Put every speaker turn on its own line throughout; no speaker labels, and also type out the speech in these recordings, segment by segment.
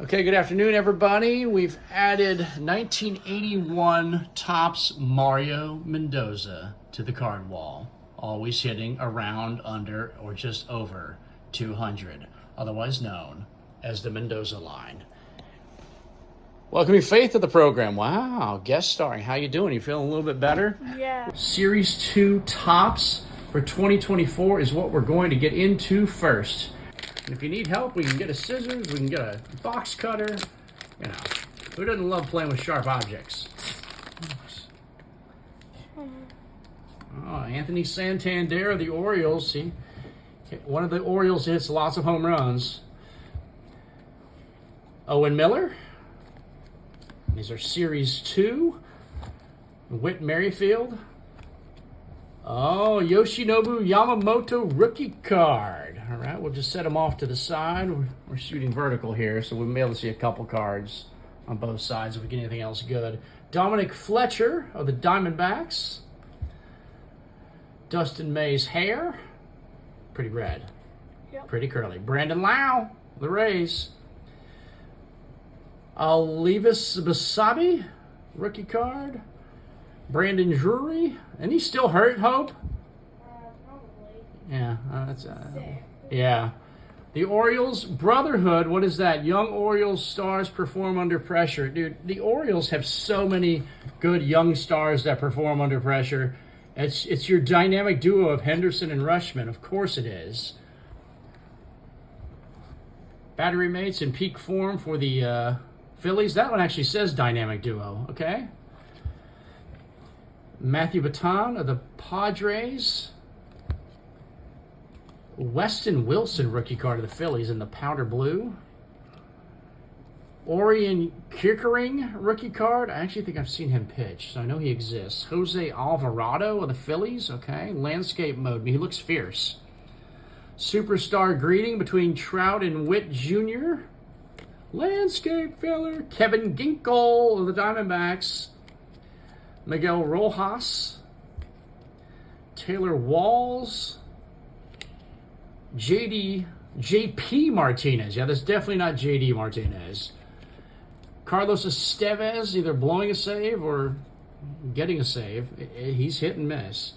Okay, good afternoon, everybody. We've added 1981 Topps Mario Mendoza to the card wall, always hitting around, under, or just over 200, otherwise known as the Mendoza line. Welcoming Faith to the program. Wow, guest starring. How you doing? You feeling a little bit better?
Yeah.
Series 2 Topps for 2024 is what we're going to get into first. And if you need help, we can get a scissors, we can get a box cutter. You know, who doesn't love playing with sharp objects? Oh, Anthony Santander of the Orioles. See, one of the Orioles hits lots of home runs. Owen Miller. These are Series 2. Whit Merrifield. Oh, Yoshinobu Yamamoto rookie card. All right, we'll just set them off to the side. We're shooting vertical here, so we'll be able to see a couple cards on both sides if we get anything else good. Dominic Fletcher of the Diamondbacks. Dustin May's hair. Pretty red.
Yep.
Pretty curly. Brandon Lau, the Rays. Alvis Basabi, rookie card. Brandon Drury, and he's still hurt, Hope?
Probably.
Yeah, yeah. The Orioles Brotherhood, what is that? Young Orioles stars perform under pressure. Dude, the Orioles have so many good young stars that perform under pressure. It's your dynamic duo of Henderson and Rushman. Of course it is. Battery mates in peak form for the Phillies. That one actually says dynamic duo, okay? Matthew Baton of the Padres. Weston Wilson rookie card of the Phillies in the powder blue. Orion Kickering rookie card. I actually think I've seen him pitch, so I know he exists. Jose Alvarado of the Phillies. Okay, landscape mode. He looks fierce. Superstar greeting between Trout and Witt Jr. Landscape filler. Kevin Ginkel of the Diamondbacks. Miguel Rojas, Taylor Walls, JP Martinez. Yeah, that's definitely not JD Martinez. Carlos Estevez, either blowing a save or getting a save. He's hit and miss.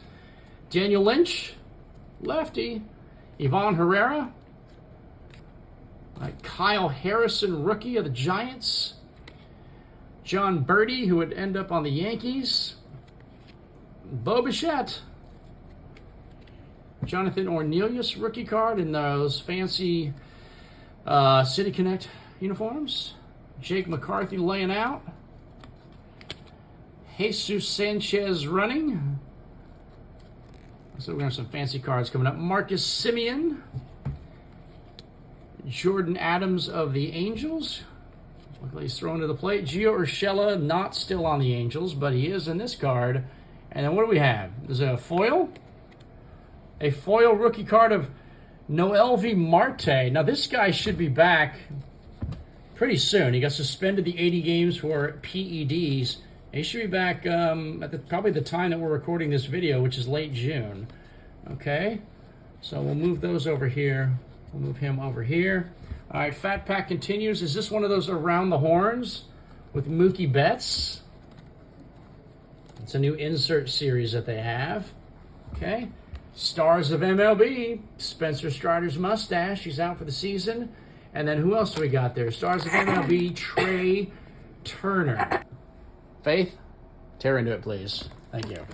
Daniel Lynch, lefty. Ivan Herrera. Kyle Harrison, rookie of the Giants. John Birdie, who would end up on the Yankees. Bo Bichette. Jonathan Ornelas, rookie card in those fancy City Connect uniforms. Jake McCarthy laying out. Jesus Sanchez running. So we're going to have some fancy cards coming up. Marcus Semien. Jordan Adams of the Angels. Look like he's thrown to the plate. Gio Urshela, not still on the Angels, but he is in this card. And then what do we have? There's a foil. A foil rookie card of Noelvi Marte. Now, this guy should be back pretty soon. He got suspended the 80 games for PEDs. He should be back at probably the time that we're recording this video, which is late June. Okay? So we'll move those over here. We'll move him over here. All right, Fat Pack continues. Is this one of those around the horns with Mookie Betts? It's a new insert series that they have. Okay. Stars of MLB. Spencer Strider's mustache. He's out for the season. And then who else do we got there? Stars of MLB, Trey Turner. Faith, tear into it, please. Thank you.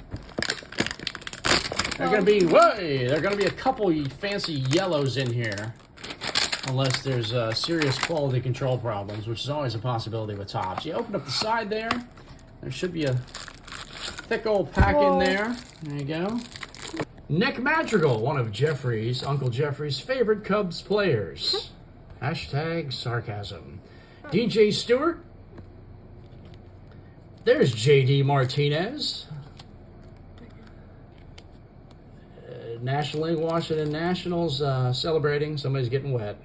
There are going to be a couple fancy yellows in here. Unless there's serious quality control problems, which is always a possibility with Topps. You open up the side there. There should be a thick old pack in there. There you go. Nick Madrigal, one of Uncle Jeffrey's favorite Cubs players. Hashtag sarcasm. DJ Stewart. There's JD Martinez. National League Washington Nationals celebrating. Somebody's getting wet.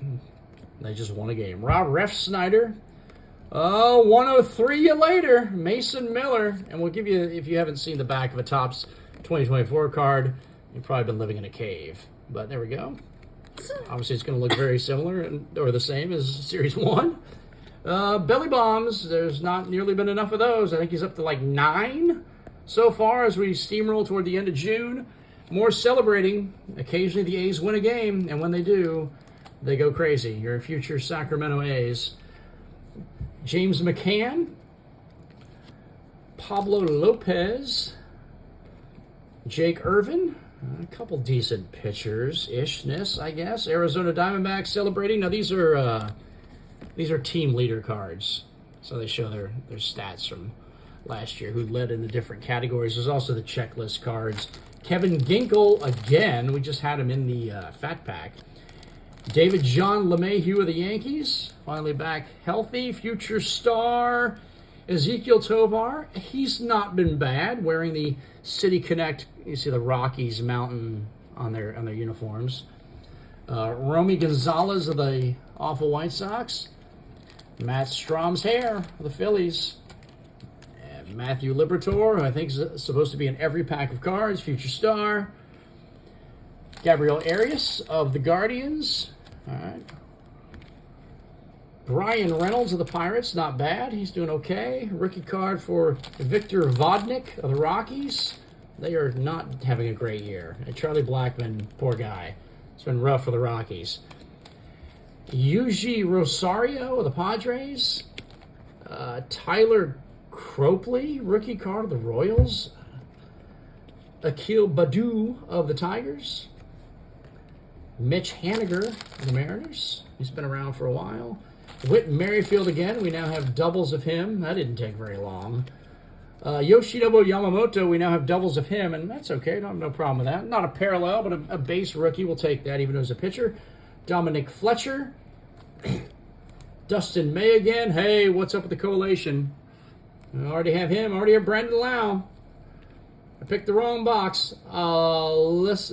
They just won a game. Rob Refsnyder. 103 you later. Mason Miller. And we'll give you, if you haven't seen the back of a Topps 2024 card, you've probably been living in a cave. But there we go. Obviously, it's going to look very similar or the same as Series 1. Belly bombs, there's not nearly been enough of those. I think he's up to like 9 so far as we steamroll toward the end of June. More celebrating. Occasionally the A's win a game, and when they do, they go crazy. Your future Sacramento A's. James McCann, Pablo Lopez, Jake Irvin, a couple decent pitchers-ishness, I guess. Arizona Diamondbacks celebrating. Now these are team leader cards, so they show their stats from last year, who led in the different categories. There's also the checklist cards. Kevin Ginkel again. We just had him in the Fat Pack. David John LeMahieu of the Yankees, finally back healthy. Future star Ezekiel Tovar. He's not been bad, wearing the City Connect. You see the Rockies mountain on their uniforms. Romy Gonzalez of the Awful White Sox. Matt Strom's hair of the Phillies. And Matthew Liberatore, who I think is supposed to be in every pack of cards, future star. Gabriel Arias of the Guardians. All right. Brian Reynolds of the Pirates, not bad. He's doing okay. Rookie card for Victor Vodnik of the Rockies. They are not having a great year. And Charlie Blackmon, poor guy. It's been rough for the Rockies. Yuji Rosario of the Padres. Tyler Cropley, rookie card of the Royals. Akil Baddoo of the Tigers. Mitch Haniger of the Mariners. He's been around for a while. Whit Merrifield again. We now have doubles of him. That didn't take very long. Yoshinobu Yamamoto, we now have doubles of him, and that's okay. No problem with that. Not a parallel, but a base rookie. We'll take that even as a pitcher. Dominic Fletcher. Dustin May again. Hey, what's up with the collation? I already have him. I already have Brandon Lau. I picked the wrong box. Levis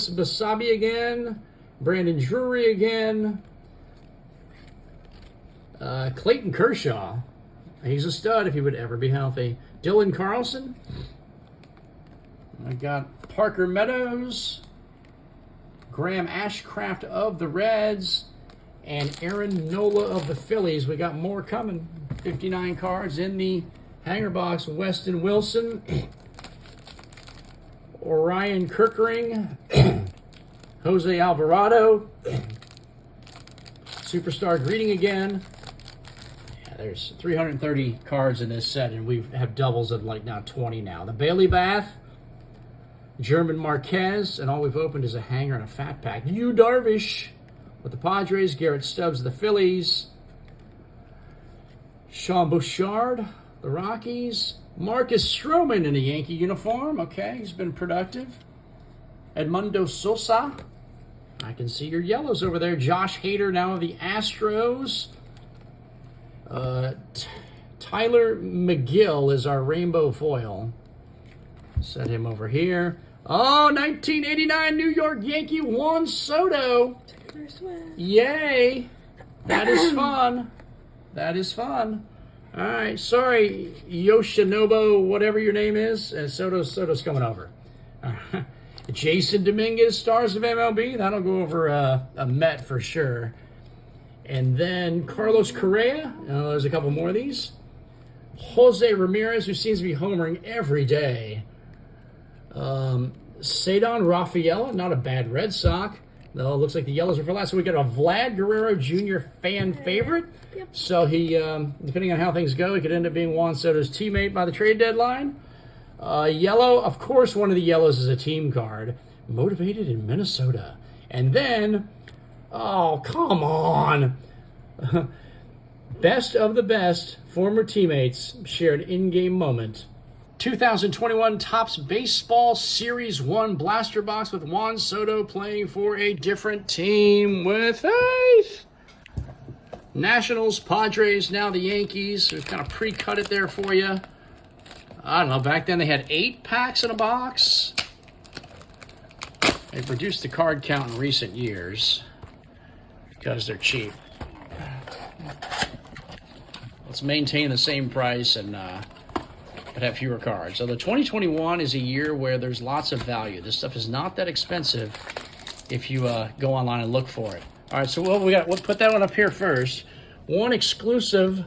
Basabi again. Brandon Drury again. Clayton Kershaw. He's a stud if he would ever be healthy. Dylan Carlson. I got Parker Meadows. Graham Ashcraft of the Reds. And Aaron Nola of the Phillies. We got more coming. 59 cards in the hanger box. Weston Wilson. Orion Kirkering. Jose Alvarado. Superstar greeting again. Yeah, there's 330 cards in this set, and we have doubles of like now 20 now. The Bailey Bath. German Marquez. And all we've opened is a hanger and a fat pack. Yu Darvish with the Padres. Garrett Stubbs of the Phillies. Sean Bouchard, the Rockies. Marcus Stroman in a Yankee uniform. Okay, he's been productive. Edmundo Sosa. I can see your yellows over there. Josh Hader now of the Astros. Tyler McGill is our rainbow foil. Set him over here. Oh, 1989 New York Yankee Juan Soto. Yay. That is fun. That is fun. All right. Sorry, Yoshinobu, whatever your name is. Soto's coming over. Jason Dominguez, Stars of MLB. That'll go over a Met for sure. And then Carlos Correa. There's a couple more of these. Jose Ramirez, who seems to be homering every day. Cedar Rafaela, not a bad Red Sox. Though it looks like the yellows are for last. So we got a Vlad Guerrero Jr. fan favorite. Yep. So he, depending on how things go, he could end up being Juan Soto's teammate by the trade deadline. Yellow, of course, one of the yellows is a team card. Motivated in Minnesota. And then, oh, come on. Best of the best former teammates share an in-game moment. 2021 Topps Baseball Series 1 blaster box with Juan Soto playing for a different team with faith. Nationals, Padres, now the Yankees. We've kind of pre-cut it there for you. I don't know, back then they had 8 packs in a box. They've reduced the card count in recent years because they're cheap. Let's maintain the same price and but have fewer cards. So the 2021 is a year where there's lots of value. This stuff is not that expensive if you go online and look for it. All right, so what we got? We'll put that one up here first. one exclusive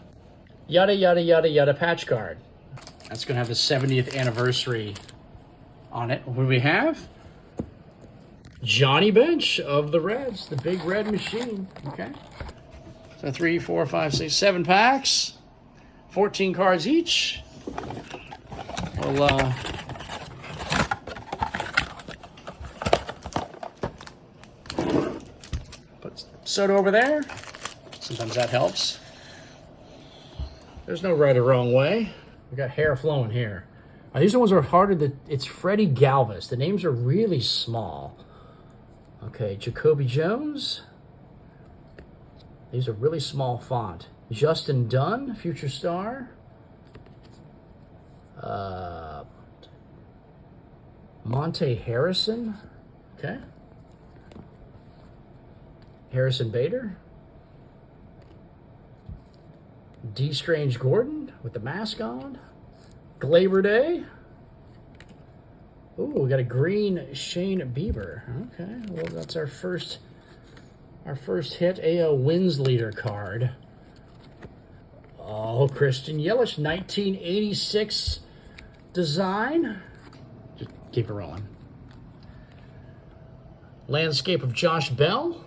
yada yada yada yada patch card. That's going to have the 70th anniversary on it. What do we have? Johnny Bench of the Reds, the big red machine. Okay. So 3, 4, 5, 6, 7 packs, 14 cards each. We'll put soda over there. Sometimes that helps. There's no right or wrong way. We got hair flowing here. Now, these ones are harder. It's Freddie Galvis. The names are really small. Okay, Jacoby Jones. These are really small font. Justin Dunn, future star. Monte Harrison. Okay. Harrison Bader. D. Strange Gordon with the mask on. Glaber Day. Ooh, we got a green Shane Bieber. Okay, well that's our first hit. AL Wins Leader card. Oh, Christian Yelich, 1986 design. Just keep it rolling. Landscape of Josh Bell.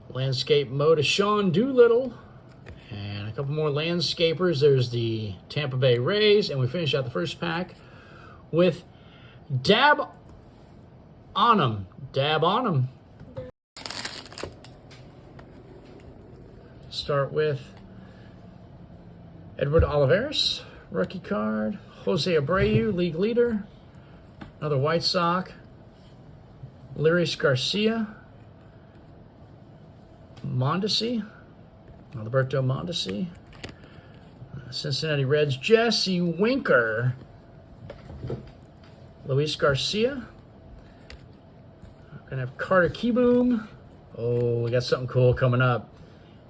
Landscape mode of Sean Doolittle. And a couple more landscapers. There's the Tampa Bay Rays. And we finish out the first pack with Dab on 'em. Dab on 'em. Start with Edward Olivares, rookie card. Jose Abreu, league leader. Another White Sox. Leury Garcia. Mondesi. Alberto Mondesi. Cincinnati Reds, Jesse Winker. Luis Garcia. We're going to have Carter Kieboom. Oh, we got something cool coming up.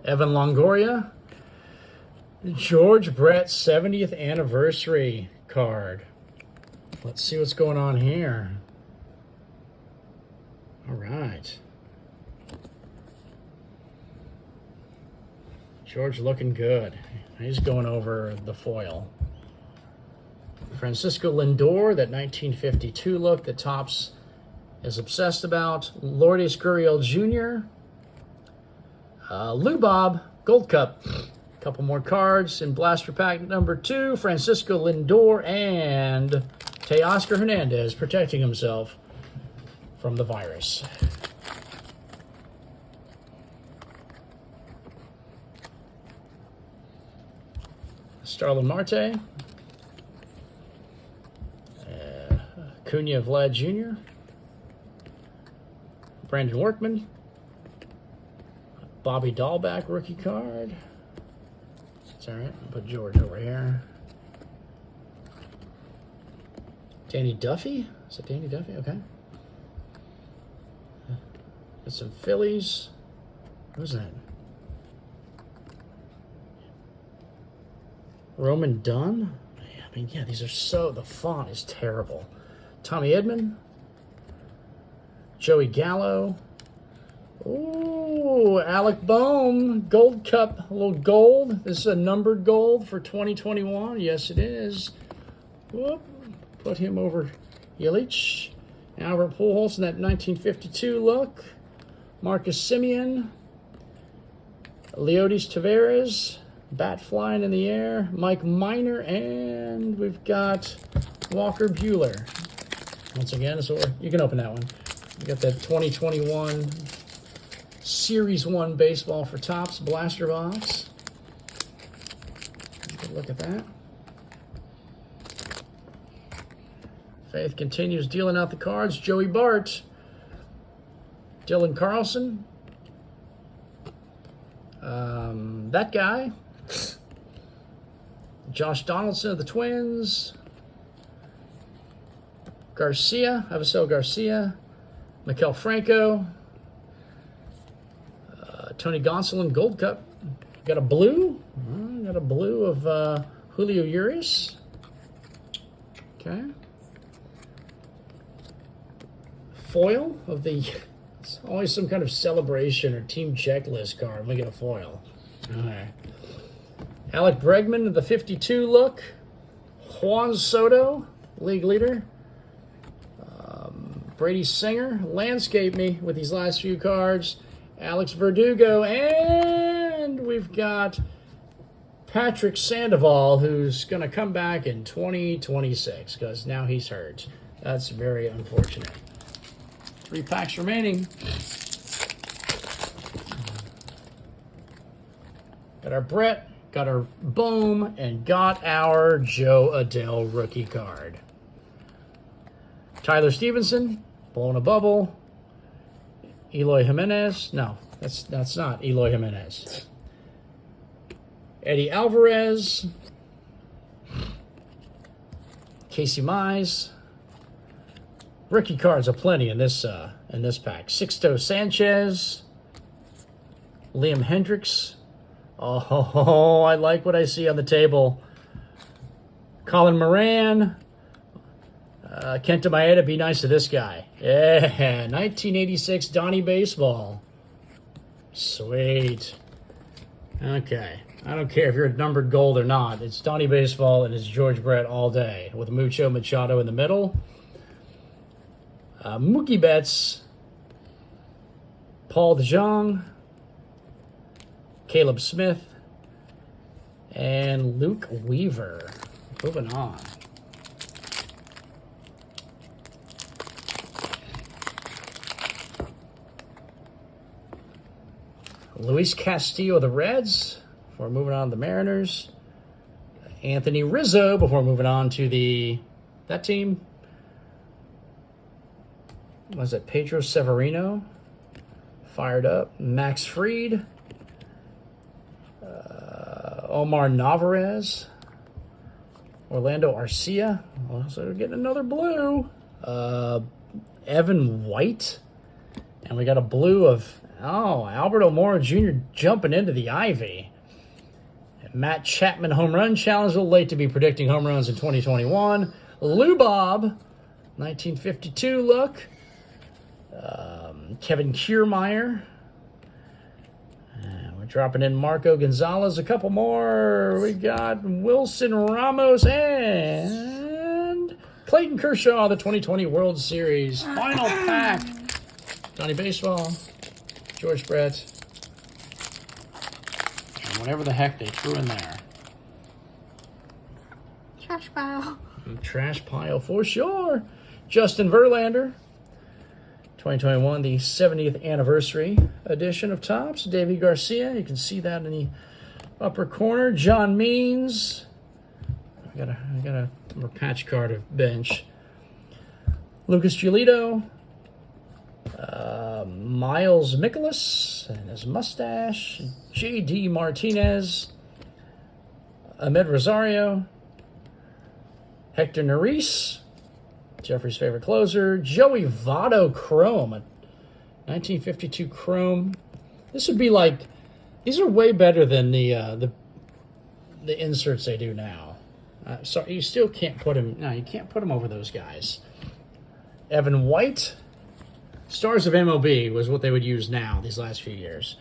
Evan Longoria. George Brett 70th anniversary card. Let's see what's going on here. All right. George looking good. He's going over the foil. Francisco Lindor, that 1952 look that Topps is obsessed about. Lourdes Gurriel Jr. Lou Bob, Gold Cup. A couple more cards in blaster pack number 2. Francisco Lindor and Teoscar Hernandez protecting himself from the virus. Starlin Marte. Cunha Vlad Jr. Brandon Workman. Bobby Dahlback rookie card. It's all right. I'll put George over here. Danny Duffy. Is it Danny Duffy? Okay. Got some Phillies. Who's that? Roman Dunn. I mean, yeah, these are so, the font is terrible. Tommy Edman. Joey Gallo. Ooh, Alec Bohm. Gold Cup, a little gold. This is a numbered gold for 2021. Yes, it is. Whoop. Put him over Yelich. Albert Pujols in that 1952 look. Marcus Semien. Leodis Taveras. Bat flying in the air. Mike Minor. And we've got Walker Buehler. Once again, so you can open that one. You got that 2021 Series 1 baseball for Topps blaster box. Good look at that. Faith continues dealing out the cards. Joey Bart. Dylan Carlson. That guy. Josh Donaldson of the Twins. Garcia, Avisel Garcia. Mikel Franco. Tony Gonsolin, Gold Cup. Got a blue. Got a blue of Julio Urias. Okay. Foil of the... It's always some kind of celebration or team checklist card. We get a foil. Okay. Alec Bregman, the 52 look. Juan Soto, league leader. Brady Singer, landscape me with these last few cards. Alex Verdugo, and we've got Patrick Sandoval, who's going to come back in 2026 because now he's hurt. That's very unfortunate. 3 packs remaining. Got our Brett, got our Bohm, and got our Joe Adele rookie card. Tyler Stevenson, blowing a bubble. Eloy Jimenez. No, that's not Eloy Jimenez. Eddie Alvarez. Casey Mize. Rookie cards aplenty in this pack. Sixto Sanchez. Liam Hendricks. Oh, I like what I see on the table. Colin Moran. Kenta Maeda, be nice to this guy. Yeah, 1986 Donnie Baseball. Sweet. Okay. I don't care if you're numbered gold or not. It's Donnie Baseball and it's George Brett all day with Mucho Machado in the middle. Mookie Betts. Paul DeJong. Caleb Smith. And Luke Weaver. Moving on. Luis Castillo of the Reds before moving on to the Mariners. Anthony Rizzo before moving on to that team. Was it Pedro Severino? Fired up. Max Fried. Omar Narvaez. Orlando Arcia. So we're getting another blue. Evan White. And we got a blue of... Oh, Albert O'Mora Jr. jumping into the Ivy. Matt Chapman home run challenge. A little late to be predicting home runs in 2021. Lou Bob, 1952 look. Kevin Kiermaier. We're dropping in Marco Gonzalez. A couple more. We got Wilson Ramos and Clayton Kershaw, the 2020 World Series. Final pack. Johnny Baseball. George Brett, and whatever the heck they threw in there.
Trash pile.
Trash pile for sure. Justin Verlander, 2021, the 70th anniversary edition of Topps. Davey Garcia, you can see that in the upper corner. John Means. I got a patch card of bench. Lucas Giolito. Miles Mikolas and his mustache. J.D. Martinez. Ahmed Rosario. Hector Neris. Jeffrey's favorite closer. Joey Votto Chrome. 1952 Chrome. This would be like... These are way better than the inserts they do now. Sorry, you still can't put him... No, you can't put him over those guys. Evan White... Stars of MLB was what they would use now, these last few years.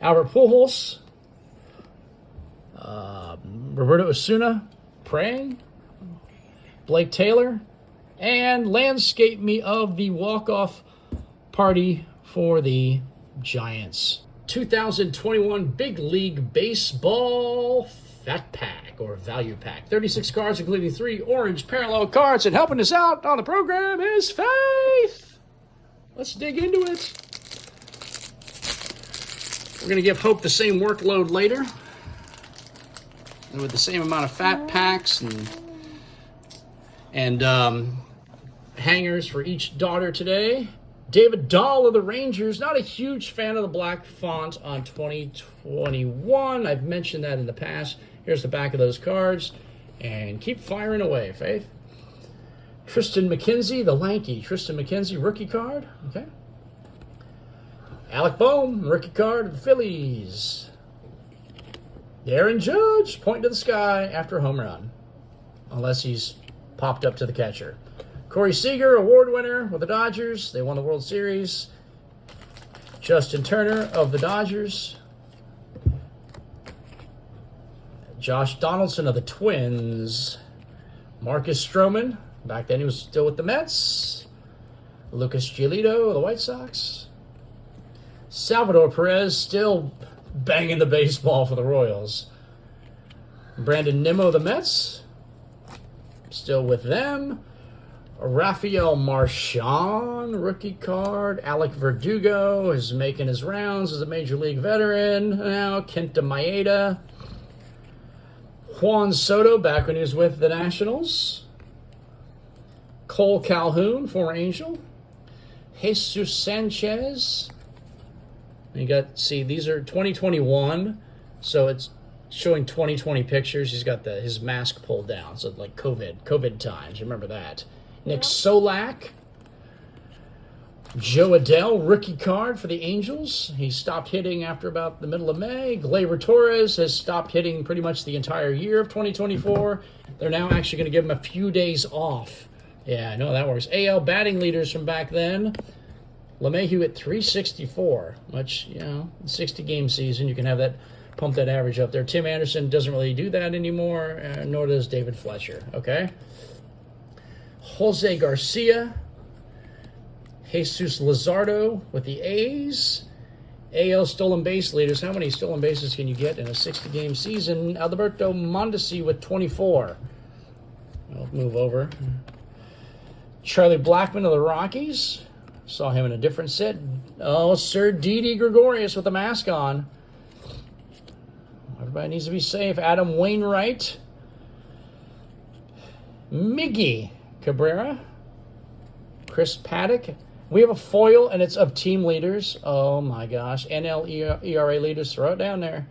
Albert Pujols. Roberto Osuna. Praying. Blake Taylor. And landscape me of the walk-off party for the Giants. 2021 Big League Baseball Fat Pack or Value Pack. 36 cards, including 3 orange parallel cards. And helping us out on the program is Faith. Let's dig into it. We're going to give Hope the same workload later. And with the same amount of fat packs and hangers for each daughter today. David Dahl of the Rangers. Not a huge fan of the black font on 2021. I've mentioned that in the past. Here's the back of those cards. And keep firing away, Faith. Tristan McKenzie, the lanky. Tristan McKenzie, rookie card. Okay. Alec Bohm, rookie card of the Phillies. Aaron Judge, pointing to the sky after a home run. Unless he's popped up to the catcher. Corey Seager, award winner with the Dodgers. They won the World Series. Justin Turner of the Dodgers. Josh Donaldson of the Twins. Marcus Stroman. Back then he was still with the Mets. Lucas Giolito of the White Sox. Salvador Perez still banging the baseball for the Royals. Brandon Nimmo of the Mets. Still with them. Rafael Marchand, rookie card. Alec Verdugo is making his rounds as a Major League veteran now. Kenta Maeda. Juan Soto, back when he was with the Nationals. Cole Calhoun, former Angel. Jesus Sanchez. You got, see, these are 2021, so it's showing 2020 pictures. He's got his mask pulled down, so like COVID times. Remember that. Nick Solak. Joe Adell, rookie card for the Angels. He stopped hitting after about the middle of May. Gleyber Torres has stopped hitting pretty much the entire year of 2024. They're now actually going to give him a few days off. Yeah, I know that works. AL batting leaders from back then. LeMahieu at 364, which, 60-game season, you can have that, pump that average up there. Tim Anderson doesn't really do that anymore, nor does David Fletcher, okay? Jose Garcia. Jesus Luzardo with the A's. AL stolen base leaders. How many stolen bases can you get in a 60-game season? Alberto Mondesi with 24. I'll move over. Charlie Blackmon of the Rockies. Saw him in a different set. Oh, Sir Didi Gregorius with the mask on. Everybody needs to be safe. Adam Wainwright. Miggy Cabrera. Chris Paddock. We have a foil, and it's of team leaders. Oh, my gosh. NL ERA leaders. Throw it down there.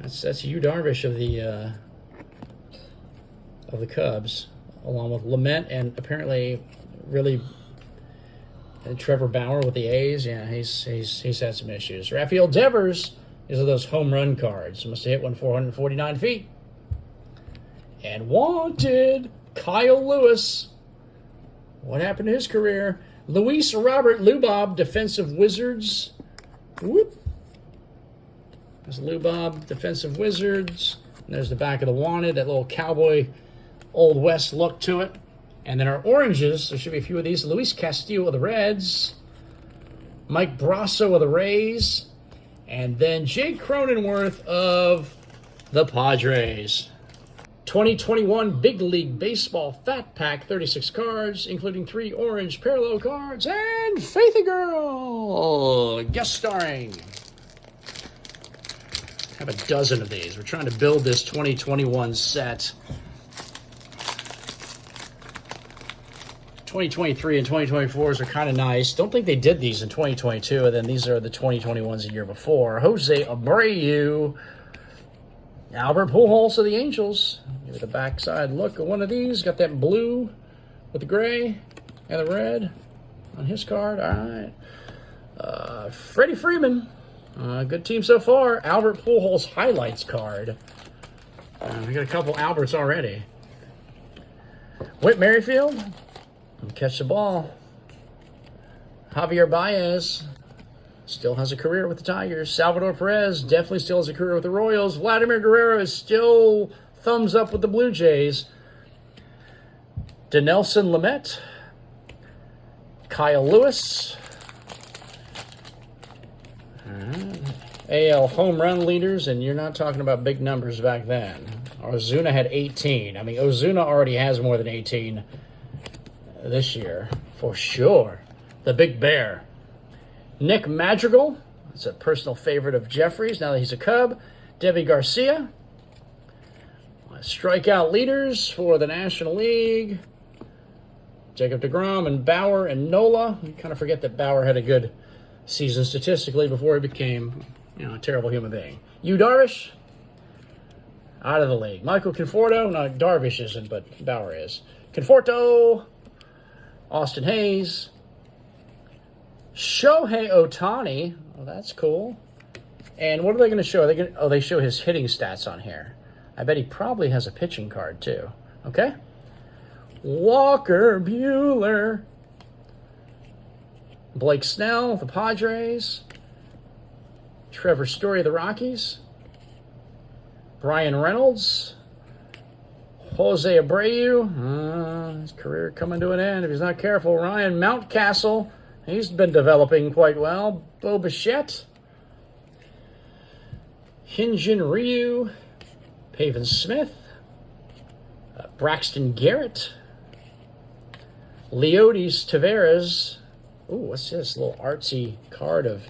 That's Yu Darvish of the Cubs, along with Lament and apparently really Trevor Bauer with the A's. Yeah, he's had some issues. Rafael Devers is of those home run cards. Must have hit one 449 feet. And wanted Kyle Lewis. What happened to his career? Luis Robert Lubob, defensive Wizards. Whoop. There's Lubob, defensive Wizards. And there's the back of the wanted, that little cowboy Old West look to it. And then our oranges, there should be a few of these. Luis Castillo of the Reds. Mike Brasso of the Rays. And then Jake Cronenworth of the Padres. 2021 Big League Baseball Fat Pack, 36 cards, including 3 orange parallel cards, and Faithy Girl guest starring. Have a dozen of these. We're trying to build this 2021 set. 2023 and 2024s are kind of nice. Don't think they did these in 2022, and then these are the 2021s a year before. Jose Abreu. Albert Pujols of the Angels. Give it a backside look at one of these. Got that blue with the gray and the red on his card. All right. Freddie Freeman. Good team so far. Albert Pujols highlights card. We got a couple Alberts already. Whit Merrifield. Catch the ball. Javier Baez. Still has a career with the Tigers. Salvador Perez definitely still has a career with the Royals. Vladimir Guerrero is still thumbs up with the Blue Jays. Dinelson Lamet. Kyle Lewis. AL home run leaders, and you're not talking about big numbers back then. Ozuna had 18. I mean, Ozuna already has more than 18 this year, for sure. The Big Bear. Nick Madrigal, that's a personal favorite of Jeffrey's now that he's a Cub. Debbie Garcia. Strikeout leaders for the National League. Jacob deGrom and Bauer and Nola. You kind of forget that Bauer had a good season statistically before he became, a terrible human being. Yu Darvish, out of the league. Michael Conforto, no, Darvish isn't, but Bauer is. Conforto, Austin Hayes. Shohei Ohtani. Well, that's cool. And what are they going to show? They show his hitting stats on here. I bet he probably has a pitching card too. Okay? Walker Buehler. Blake Snell, the Padres. Trevor Story of the Rockies. Brian Reynolds. Jose Abreu. His career coming to an end if he's not careful. Ryan Mountcastle. He's been developing quite well. Bo Bichette. Hyunjin Ryu. Pavin Smith. Braxton Garrett. Leodis Taveras. Ooh, what's this? A little artsy card of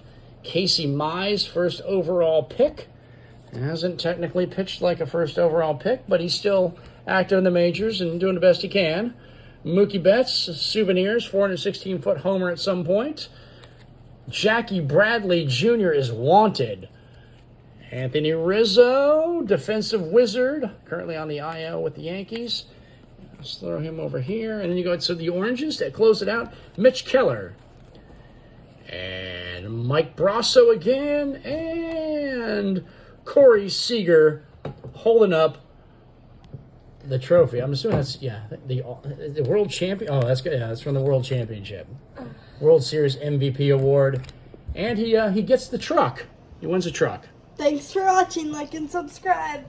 Casey Mize, first overall pick. He hasn't technically pitched like a first overall pick, but he's still active in the majors and doing the best he can. Mookie Betts, souvenirs, 416-foot homer at some point. Jackie Bradley Jr. is wanted. Anthony Rizzo, defensive wizard, currently on the IL with the Yankees. Let's throw him over here. And then you go to the oranges that close it out. Mitch Keller. And Mike Brasso again. And Corey Seager holding up the trophy. I'm assuming that's, the world champion. Oh, that's good. Yeah, that's from the World Championship. World Series MVP award. And he gets the truck. He wins a truck.
Thanks for watching. Like and subscribe.